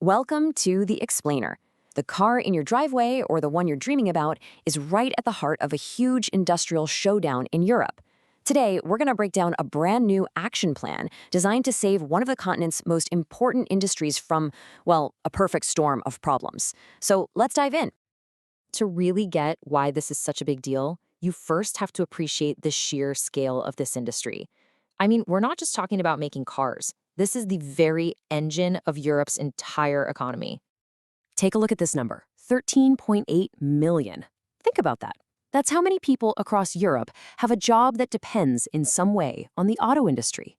Welcome to The Explainer. The car in your driveway, or the one you're dreaming about, is right at the heart of a huge industrial showdown in Europe. Today, we're going to break down a brand new action plan designed to save one of the continent's most important industries from, well, a perfect storm of problems. So let's dive in. To really get why this is such a big deal, you first have to appreciate the sheer scale of this industry. I mean, we're not just talking about making cars. This is the very engine of Europe's entire economy. Take a look at this number, 13.8 million. Think about that. That's how many people across Europe have a job that depends in some way on the auto industry.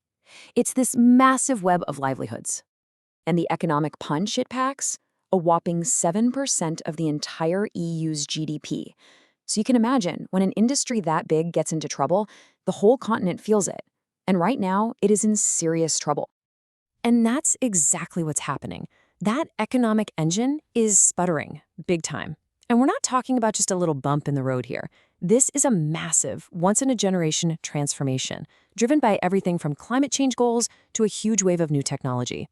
It's this massive web of livelihoods. And the economic punch it packs? A whopping 7% of the entire EU's GDP. So you can imagine, when an industry that big gets into trouble, the whole continent feels it. And right now, it is in serious trouble. And that's exactly what's happening. That economic engine is sputtering, big time. And we're not talking about just a little bump in the road here. This is a massive, once-in-a-generation transformation, driven by everything from climate change goals to a huge wave of new technology.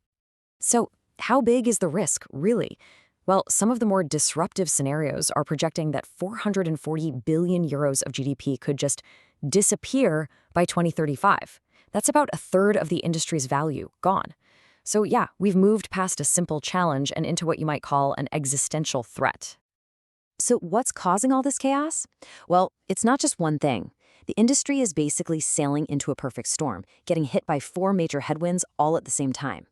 So, how big is the risk, really? Well, some of the more disruptive scenarios are projecting that 440 billion euros of GDP could just disappear by 2035. That's about a third of the industry's value gone. So yeah, we've moved past a simple challenge and into what you might call an existential threat. So what's causing all this chaos? Well, it's not just one thing. The industry is basically sailing into a perfect storm, getting hit by 4 major headwinds all at the same time.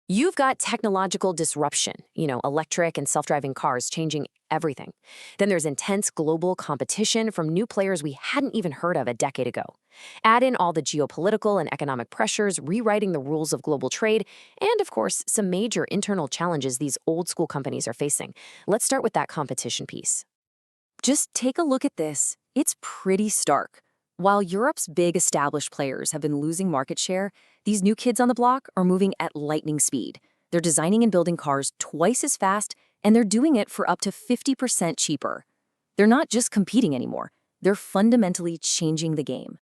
You've got technological disruption, electric and self-driving cars changing everything. Then there's intense global competition from new players we hadn't even heard of a decade ago. Add in all the geopolitical and economic pressures rewriting the rules of global trade, and of course, some major internal challenges these old-school companies are facing. Let's start with that competition piece. Just take a look at this. It's pretty stark. While Europe's big established players have been losing market share, these new kids on the block are moving at lightning speed. They're designing and building cars twice as fast, and they're doing it for up to 50% cheaper. They're not just competing anymore. They're fundamentally changing the game.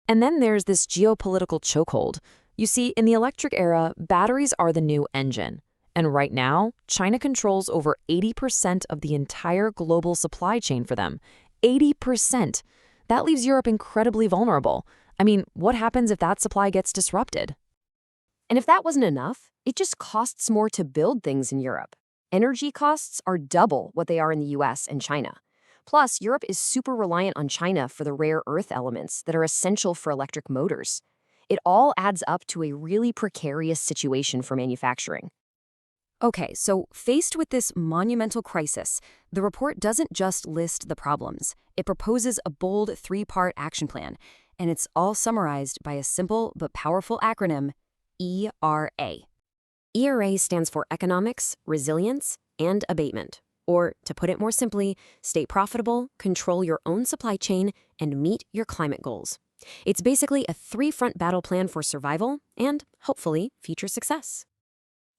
And then there's this geopolitical chokehold. You see, in the electric era, batteries are the new engine. And right now, China controls over 80% of the entire global supply chain for them. 80%. That leaves Europe incredibly vulnerable. I mean, what happens if that supply gets disrupted? And if that wasn't enough, it just costs more to build things in Europe. Energy costs are double what they are in the US and China. Plus, Europe is super reliant on China for the rare earth elements that are essential for electric motors. It all adds up to a really precarious situation for manufacturing. Okay, so faced with this monumental crisis, the report doesn't just list the problems. It proposes a bold 3-part action plan, and it's all summarized by a simple but powerful acronym, ERA. ERA stands for Economics, Resilience, and Abatement. Or, to put it more simply, stay profitable, control your own supply chain, and meet your climate goals. It's basically a 3-front battle plan for survival and, hopefully, future success.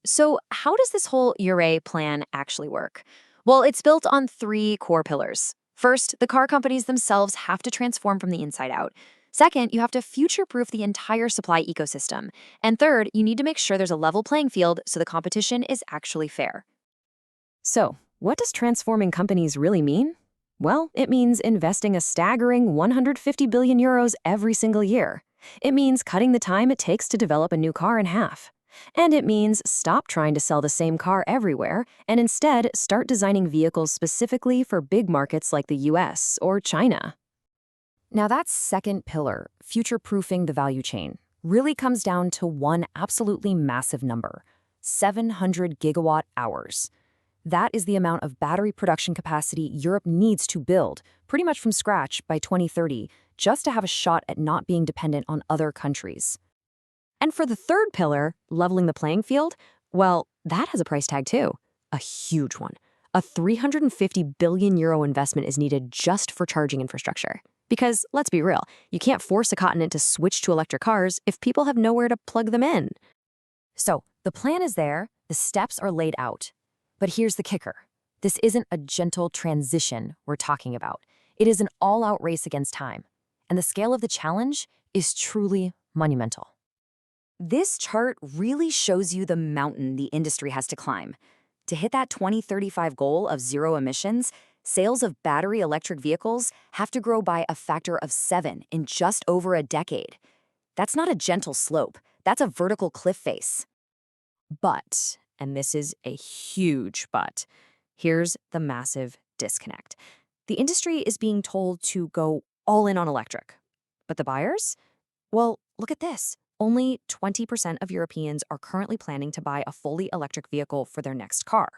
So how does this whole ERA plan actually work? Well, it's built on 3 core pillars. First, the car companies themselves have to transform from the inside out. Second, you have to future-proof the entire supply ecosystem. And third, you need to make sure there's a level playing field so the competition is actually fair. So, what does transforming companies really mean? Well, it means investing a staggering 150 billion euros every single year. It means cutting the time it takes to develop a new car in half. And it means stop trying to sell the same car everywhere and instead start designing vehicles specifically for big markets like the US or China. Now that second pillar, future-proofing the value chain, really comes down to one absolutely massive number, 700 gigawatt hours. That is the amount of battery production capacity Europe needs to build, pretty much from scratch by 2030, just to have a shot at not being dependent on other countries. And for the third pillar, leveling the playing field, well, that has a price tag too. A huge one. A 350 billion euro investment is needed just for charging infrastructure. Because, let's be real, you can't force a continent to switch to electric cars if people have nowhere to plug them in. So, the plan is there, the steps are laid out. But here's the kicker. This isn't a gentle transition we're talking about. It is an all-out race against time. And the scale of the challenge is truly monumental. This chart really shows you the mountain the industry has to climb. To hit that 2035 goal of zero emissions, sales of battery electric vehicles have to grow by a factor of 7 in just over a decade. That's not a gentle slope, that's a vertical cliff face. But, and this is a huge but, here's the massive disconnect. The industry is being told to go all in on electric. But the buyers? Well, look at this. Only 20% of Europeans are currently planning to buy a fully electric vehicle for their next car.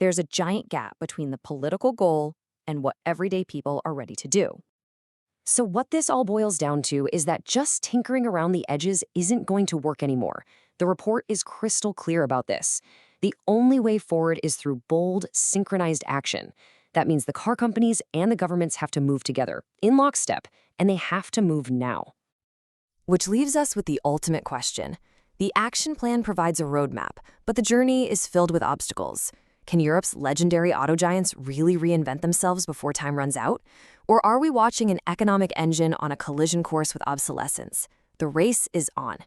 There's a giant gap between the political goal and what everyday people are ready to do. So what this all boils down to is that just tinkering around the edges isn't going to work anymore. The report is crystal clear about this. The only way forward is through bold, synchronized action. That means the car companies and the governments have to move together, in lockstep, and they have to move now. Which leaves us with the ultimate question. The action plan provides a roadmap, but the journey is filled with obstacles. Can Europe's legendary auto giants really reinvent themselves before time runs out? Or are we watching an economic engine on a collision course with obsolescence? The race is on.